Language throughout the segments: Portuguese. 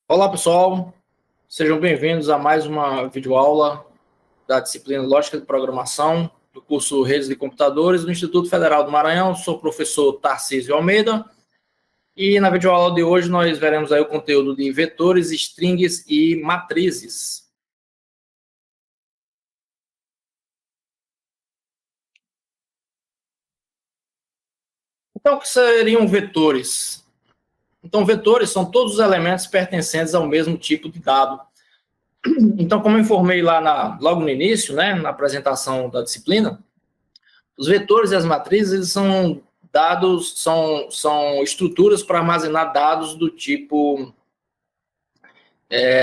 Olá, pessoal. Sejam bem-vindos a mais uma videoaula da disciplina Lógica de Programação do curso Redes de Computadores do Instituto Federal do Maranhão. Sou o professor Tarcísio Almeida e na videoaula de hoje nós veremos aí o conteúdo de vetores, strings e matrizes. Então, o que seriam vetores? Então, vetores são todos os elementos pertencentes ao mesmo tipo de dado. Então, como eu informei lá logo no início, né, na apresentação da disciplina, os vetores e as matrizes eles são dados, são estruturas para armazenar dados do tipo,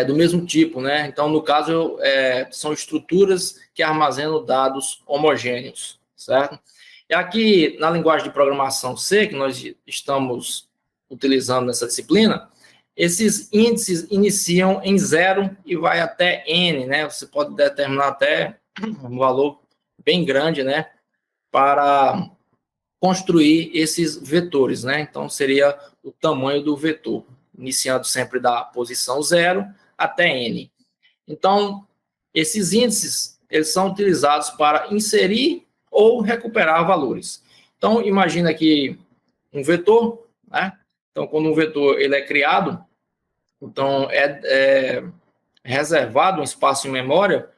do mesmo tipo, né? Então, no caso, são estruturas que armazenam dados homogêneos, certo? E aqui, na linguagem de programação C, que nós estamos utilizando nessa disciplina, esses índices iniciam em 0 e vai até N, né? Você pode determinar até um valor bem grande, né? Para construir esses vetores, né? Então, seria o tamanho do vetor, iniciando sempre da posição 0 até N. Então, esses índices, eles são utilizados para inserir ou recuperar valores. Então, imagina aqui um vetor, né? Então, quando um vetor ele é criado, então é reservado um espaço em memória,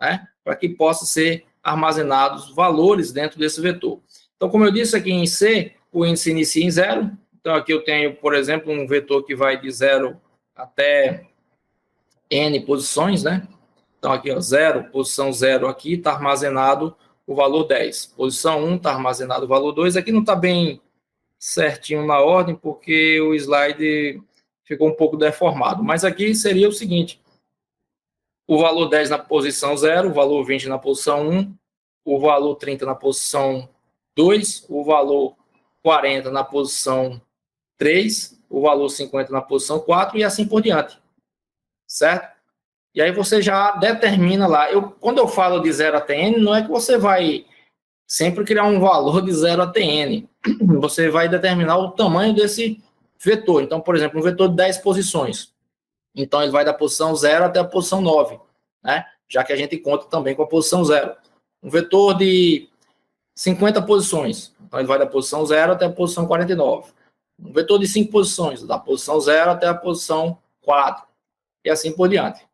né? Para que possa ser armazenados valores dentro desse vetor. Então, como eu disse aqui em C, o índice inicia em 0. Então, aqui eu tenho, por exemplo, um vetor que vai de 0 até N posições, né? Então, aqui, ó, 0, posição 0 aqui, está armazenado o valor 10. Posição 1 está armazenado o valor 2. Aqui não está bem certinho na ordem, porque o slide ficou um pouco deformado. Mas aqui seria o seguinte: o valor 10 na posição 0, o valor 20 na posição 1, o valor 30 na posição 2, o valor 40 na posição 3, o valor 50 na posição 4 e assim por diante, certo? E aí você já determina lá. Quando eu falo de 0 até N, não é que você vai sempre criar um valor de 0 até N. Você vai determinar o tamanho desse vetor. Então, por exemplo, um vetor de 10 posições. Então, ele vai da posição 0 até a posição 9, né? Já que a gente conta também com a posição 0. Um vetor de 50 posições. Então, ele vai da posição 0 até a posição 49. Um vetor de 5 posições, da posição 0 até a posição 4. E assim por diante.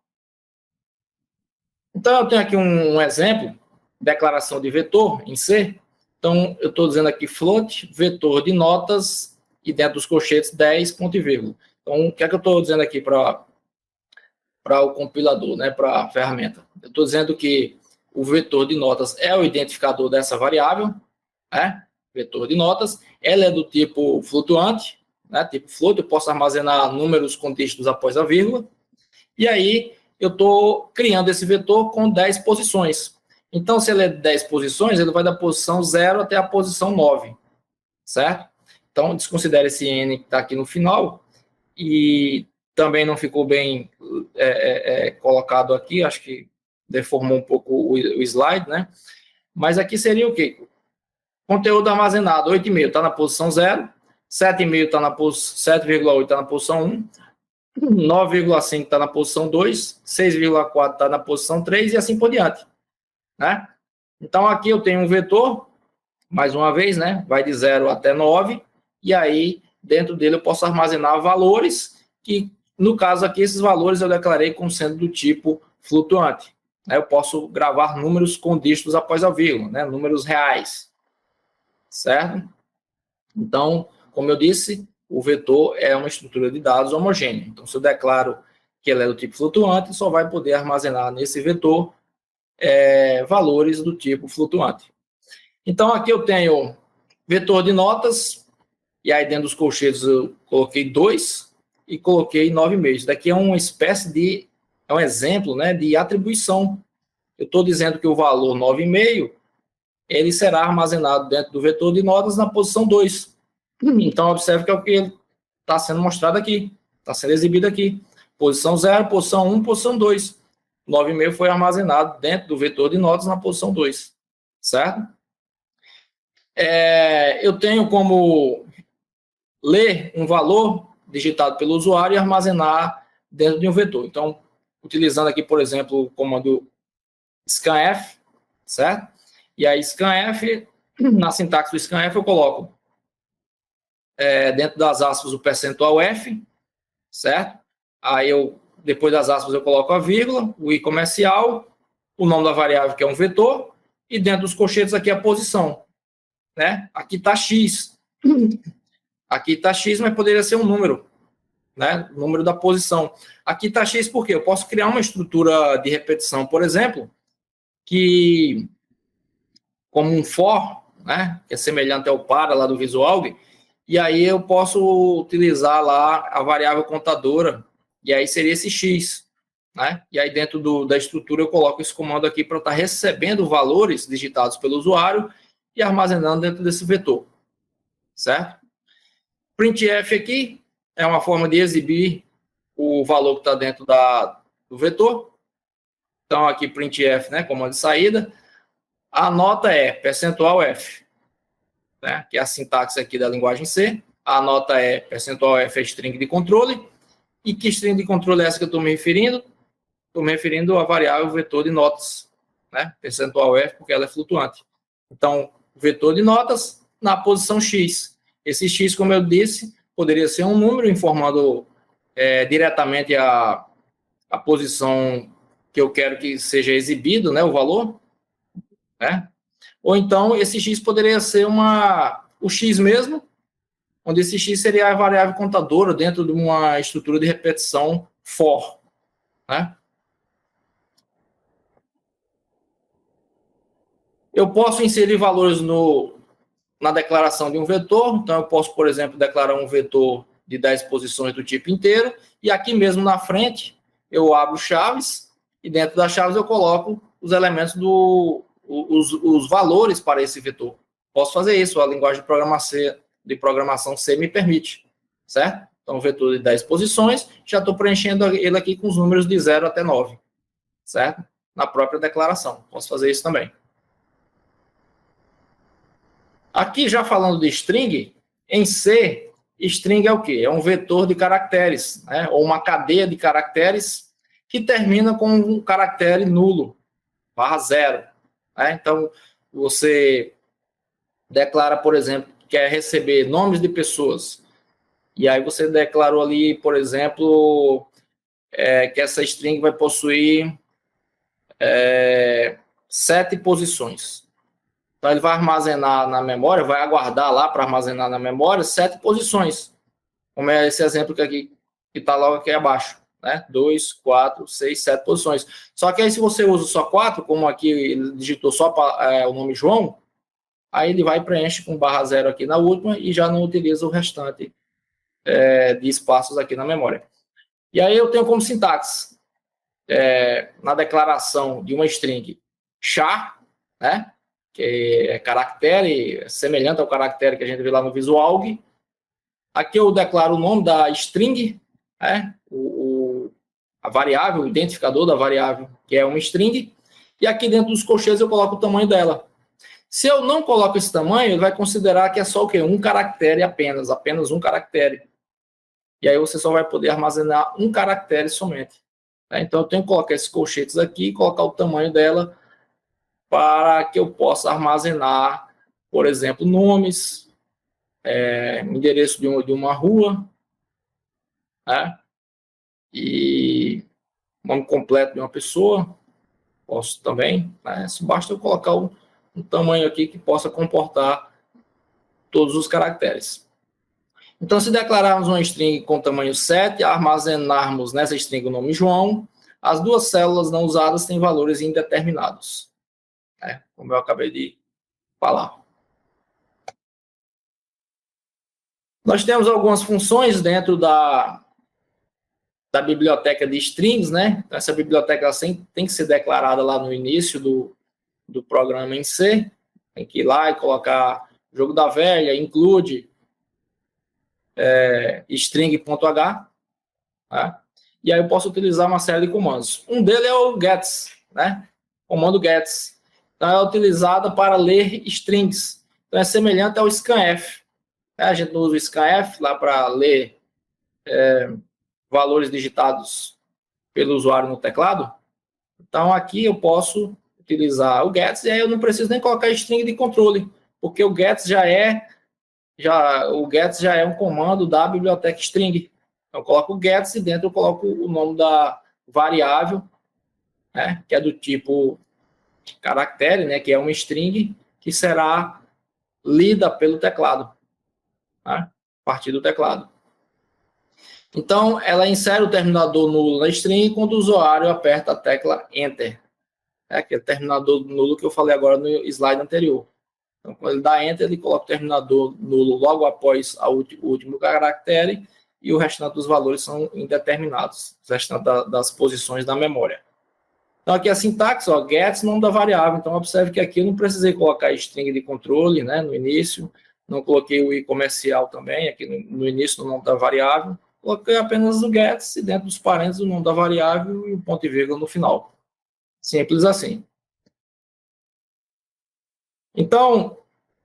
Então, eu tenho aqui um exemplo, declaração de vetor em C. Então, eu estou dizendo aqui float, vetor de notas, e dentro dos colchetes 10, ponto e vírgula. Então, o que é que eu estou dizendo aqui para o compilador, né, para a ferramenta? Eu estou dizendo que o vetor de notas é o identificador dessa variável, né? Vetor de notas. Ela é do tipo flutuante, né? Tipo float, eu posso armazenar números com dígitos após a vírgula. E aí, eu estou criando esse vetor com 10 posições. Então, se ele é 10 posições, ele vai da posição 0 até a posição 9, certo? Então, desconsidere esse N que está aqui no final, e também não ficou bem colocado aqui, acho que deformou um pouco o slide, né? Mas aqui seria o quê? Conteúdo armazenado, 8,5 está na posição 0, 7,5 está na posição, 7,8 está na posição 1, 9,5 está na posição 2, 6,4 está na posição 3 e assim por diante, né? Então, aqui eu tenho um vetor, mais uma vez, né? Vai de 0 até 9, e aí, dentro dele, eu posso armazenar valores, que, no caso aqui, esses valores eu declarei como sendo do tipo flutuante. Eu posso gravar números com dígitos após a vírgula, né? Números reais, certo? Então, como eu disse, o vetor é uma estrutura de dados homogênea. Então, se eu declaro que ele é do tipo flutuante, só vai poder armazenar nesse vetor valores do tipo flutuante. Então, aqui eu tenho vetor de notas, e aí dentro dos colchetes eu coloquei 2 e coloquei 9,5. Isso daqui é uma espécie de, é um exemplo, né, de atribuição. Eu estou dizendo que o valor 9,5, ele será armazenado dentro do vetor de notas na posição 2. Então, observe que é o que está sendo mostrado aqui, está sendo exibido aqui. Posição 0, posição 1, posição 2. 9,5 foi armazenado dentro do vetor de notas na posição 2, certo? Eu tenho como ler um valor digitado pelo usuário e armazenar dentro de um vetor. Então, utilizando aqui, por exemplo, o comando scanf, certo? E aí, scanf, na sintaxe do scanf, eu coloco dentro das aspas o percentual F, certo? Aí, depois das aspas, eu coloco a vírgula, o i comercial, o nome da variável, que é um vetor, e dentro dos colchetes aqui a posição, né? Aqui está x. Aqui está x, mas poderia ser um número, né? O número da posição. Aqui está x porque eu posso criar uma estrutura de repetição, por exemplo, que, como um for, né? Que é semelhante ao para lá do Visualg, e aí eu posso utilizar lá a variável contadora, e aí seria esse x, né? E aí dentro da estrutura eu coloco esse comando aqui para estar recebendo valores digitados pelo usuário e armazenando dentro desse vetor, certo? Printf aqui é uma forma de exibir o valor que está dentro do vetor. Então aqui printf, né, comando de saída. A nota é percentual F, né, que é a sintaxe aqui da linguagem C. A nota é percentual F é string de controle. E que string de controle é essa que eu estou me referindo? Estou me referindo à variável vetor de notas, né? Percentual F, porque ela é flutuante. Então, vetor de notas na posição X. Esse X, como eu disse, poderia ser um número informando diretamente a posição que eu quero que seja exibido, né? O valor, né? Ou então, esse X poderia ser o X mesmo, onde esse X seria a variável contadora dentro de uma estrutura de repetição for, né? Eu posso inserir valores na declaração de um vetor, então eu posso, por exemplo, declarar um vetor de 10 posições do tipo inteiro, e aqui mesmo na frente eu abro chaves, e dentro das chaves eu coloco os elementos os valores para esse vetor. Posso fazer isso, a linguagem de programação C me permite, certo? Então, vetor de 10 posições, já estou preenchendo ele aqui com os números de 0 até 9, certo? Na própria declaração. Posso fazer isso também. Aqui, já falando de string, em C, string é o quê? É um vetor de caracteres, né? Ou uma cadeia de caracteres que termina com um caractere nulo, /0. Né? Então, você declara, por exemplo, que quer receber nomes de pessoas. E aí você declarou ali, por exemplo, que essa string vai possuir 7 posições. Então, ele vai armazenar na memória, vai aguardar lá para armazenar na memória 7 posições. Como é esse exemplo que está logo aqui abaixo. Né? 2, 4, 6, 7 posições. Só que aí, se você usa só 4, como aqui ele digitou só o nome João, aí ele vai e preenche com /0 aqui na última e já não utiliza o restante de espaços aqui na memória. E aí eu tenho como sintaxe, na declaração de uma string, char, né? Que é caractere, semelhante ao caractere que a gente vê lá no Visualg. Aqui eu declaro o nome da string, né? A variável, o identificador da variável, que é uma string, e aqui dentro dos colchetes eu coloco o tamanho dela. Se eu não coloco esse tamanho, ele vai considerar que é só o quê? Um caractere apenas um caractere. E aí você só vai poder armazenar um caractere somente. Então eu tenho que colocar esses colchetes aqui e colocar o tamanho dela para que eu possa armazenar, por exemplo, nomes, endereço de uma rua, né? E nome completo de uma pessoa, posso também, né? Basta eu colocar um tamanho aqui que possa comportar todos os caracteres. Então, se declararmos uma string com tamanho 7, armazenarmos nessa string o nome João, as duas células não usadas têm valores indeterminados. Como eu acabei de falar. Nós temos algumas funções dentro da biblioteca de strings, né? Então, essa biblioteca tem que ser declarada lá no início do programa em C. Tem que ir lá e colocar jogo da velha, include string.h. Tá? E aí eu posso utilizar uma série de comandos. Um deles é o gets, né? Comando gets. Então, é utilizada para ler strings. Então, é semelhante ao scanf. A gente usa o scanf lá para ler valores digitados pelo usuário no teclado. Então, aqui eu posso utilizar o gets, e aí eu não preciso nem colocar string de controle, porque o gets já é um comando da biblioteca string. Então, eu coloco o gets e dentro eu coloco o nome da variável, né, que é do tipo caractere, né, que é uma string, que será lida pelo teclado, né, a partir do teclado. Então, ela insere o terminador nulo na string quando o usuário aperta a tecla Enter. É aquele terminador nulo que eu falei agora no slide anterior. Então, quando ele dá Enter, ele coloca o terminador nulo logo após o último caractere e o restante dos valores são indeterminados, o restante das posições da memória. Então, aqui a sintaxe, ó, gets, nome da variável. Então, observe que aqui eu não precisei colocar string de controle, né, no início. Não coloquei o i comercial também, aqui no início, no nome da variável. Coloquei apenas o gets e dentro dos parênteses o nome da variável e o ponto e vírgula no final. Simples assim. Então,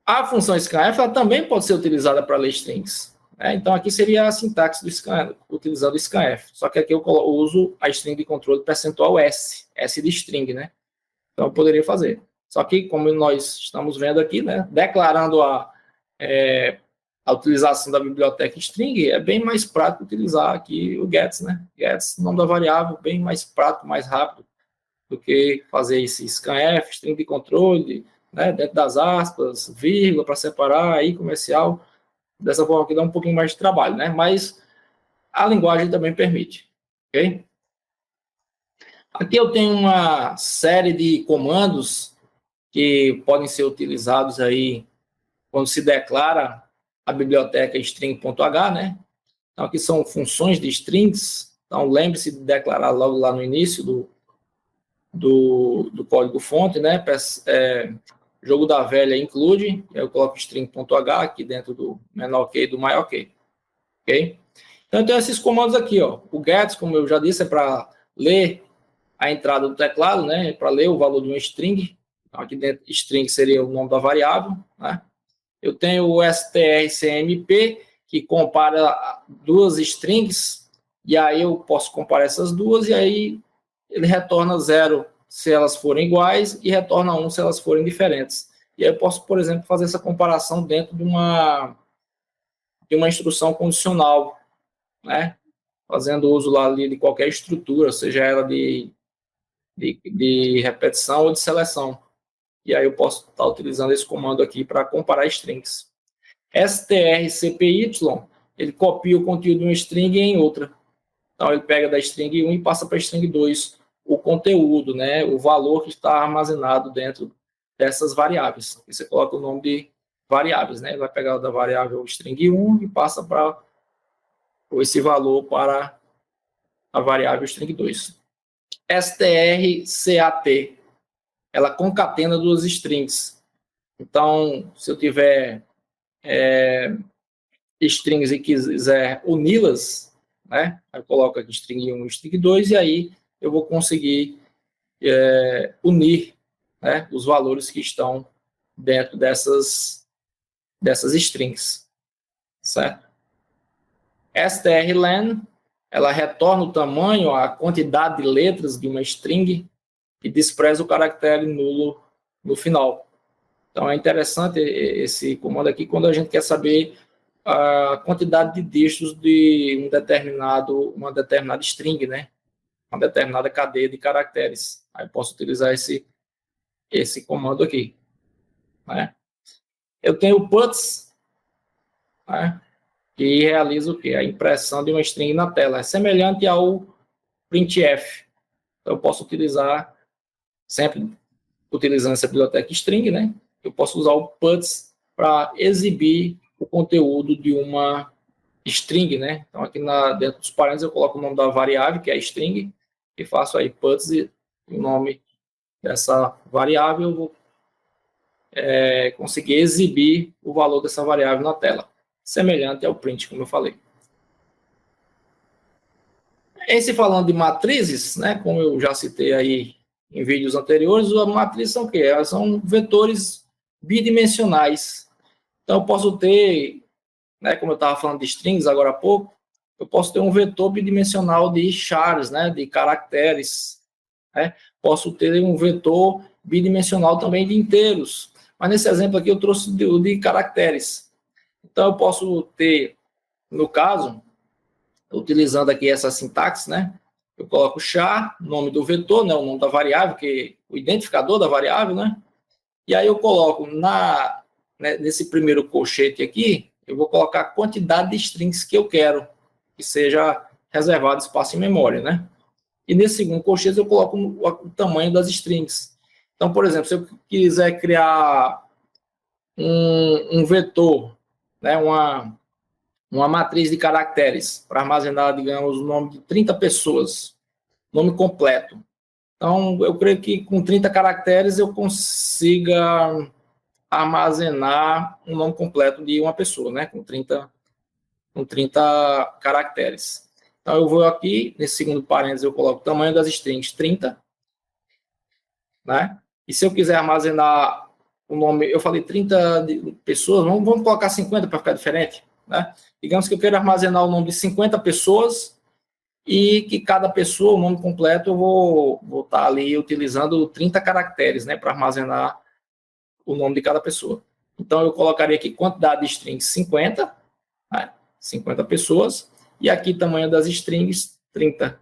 a função scanf ela também pode ser utilizada para ler strings. Né? Então, aqui seria a sintaxe do scanf, utilizando o scanf. Só que aqui eu uso a string de controle percentual S, S de string, né? Então, eu poderia fazer. Só que, como nós estamos vendo aqui, né, declarando a utilização da biblioteca string, é bem mais prático utilizar aqui o gets, né? Gets, nome da variável, bem mais prático, mais rápido do que fazer esse scanf, string de controle, né, dentro das aspas, vírgula para separar, aí comercial. Dessa forma aqui dá um pouquinho mais de trabalho, né? Mas a linguagem também permite, ok? Aqui eu tenho uma série de comandos que podem ser utilizados aí quando se declara a biblioteca string.h, né? Então, aqui são funções de strings. Então, lembre-se de declarar logo lá no início do código-fonte, né? Jogo da velha include, eu coloco string.h aqui dentro do menor que e do maior que. Ok? Então, eu tenho esses comandos aqui, ó. O gets, como eu já disse, é para ler a entrada do teclado, né? Para ler o valor de uma string. Então, aqui dentro, string seria o nome da variável, né? Eu tenho o strcmp, que compara duas strings, e aí eu posso comparar essas duas, e aí ele retorna 0 se elas forem iguais, e retorna 1 se elas forem diferentes. E aí eu posso, por exemplo, fazer essa comparação dentro de uma instrução condicional, né? Fazendo uso lá ali de qualquer estrutura, seja ela de repetição ou de seleção. E aí eu posso estar utilizando esse comando aqui para comparar strings. strcpy, ele copia o conteúdo de uma string em outra. Então, ele pega da string 1 e passa para a string 2 o conteúdo, né, o valor que está armazenado dentro dessas variáveis. Aqui você coloca o nome de variáveis, né? Ele vai pegar da variável string 1 e passa para esse valor para a variável string 2. strcat, ela concatena duas strings. Então, se eu tiver strings e quiser uni-las, né? Eu coloco aqui string 1 e string 2 e aí eu vou conseguir unir, né, os valores que estão dentro dessas strings, certo? strlen, ela retorna o tamanho, a quantidade de letras de uma string e despreza o caractere nulo no final. Então, é interessante esse comando aqui quando a gente quer saber a quantidade de dígitos de uma determinada string, né? Uma determinada cadeia de caracteres. Aí eu posso utilizar esse comando aqui, né? Eu tenho o puts, né, que realiza o quê? A impressão de uma string na tela. É semelhante ao printf. Então, eu posso utilizar, sempre utilizando essa biblioteca string, né? Eu posso usar o puts para exibir o conteúdo de uma string, né? Então, aqui dentro dos parênteses, eu coloco o nome da variável, que é a string, e faço aí puts e o nome dessa variável, eu vou conseguir exibir o valor dessa variável na tela, semelhante ao print, como eu falei. Em se falando de matrizes, né, como eu já citei aí em vídeos anteriores, as matrizes são o quê? Elas são vetores bidimensionais. Então, eu posso ter, né, como eu estava falando de strings agora há pouco, eu posso ter um vetor bidimensional de chars, né, de caracteres, né? Posso ter um vetor bidimensional também de inteiros, mas nesse exemplo aqui eu trouxe de caracteres. Então eu posso ter, no caso, utilizando aqui essa sintaxe, né, eu coloco char, nome do vetor, né, o nome da variável, que o identificador da variável, né, e aí eu coloco nesse primeiro colchete aqui, eu vou colocar a quantidade de strings que eu quero que seja reservado espaço em memória, né? E nesse segundo colchete eu coloco o tamanho das strings. Então, por exemplo, se eu quiser criar um vetor, né, uma matriz de caracteres para armazenar, digamos, o nome de 30 pessoas, nome completo. Então, eu creio que com 30 caracteres eu consiga armazenar um nome completo de uma pessoa, né, com 30 caracteres. Então, eu vou aqui, nesse segundo parênteses, eu coloco o tamanho das strings 30, né? E se eu quiser armazenar o nome, eu falei 30 pessoas, vamos colocar 50 para ficar diferente, né? Digamos que eu quero armazenar o nome de 50 pessoas e que cada pessoa, o nome completo, eu vou estar ali utilizando 30 caracteres, né, para armazenar o nome de cada pessoa. Então, eu colocaria aqui quantidade de strings 50, né, 50 pessoas, e aqui tamanho das strings 30,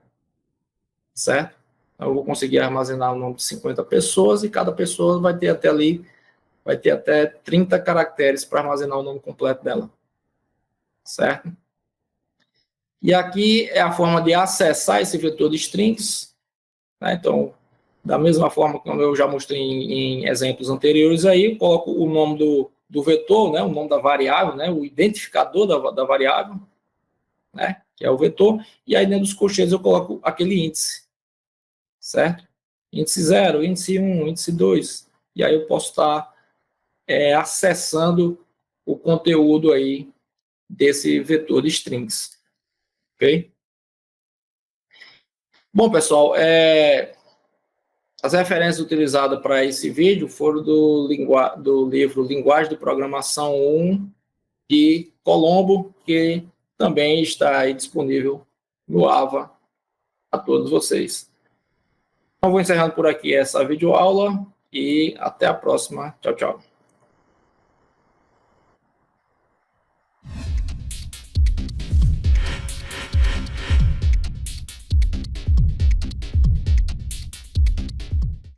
certo? Então, eu vou conseguir armazenar o nome de 50 pessoas e cada pessoa vai ter até 30 caracteres para armazenar o nome completo dela, certo? E aqui é a forma de acessar esse vetor de strings, né? Então, da mesma forma como eu já mostrei em exemplos anteriores aí, eu coloco o nome do vetor, né? O nome da variável, né? O identificador da variável, né? Que é o vetor, e aí dentro dos colchetes eu coloco aquele índice, certo? Índice 0, índice 1, índice 2, e aí eu posso estar acessando o conteúdo aí desse vetor de strings, ok? Bom, pessoal, as referências utilizadas para esse vídeo foram do livro Linguagem de Programação 1 de Colombo, que também está aí disponível no AVA a todos vocês. Então, vou encerrando por aqui essa videoaula e até a próxima. Tchau, tchau.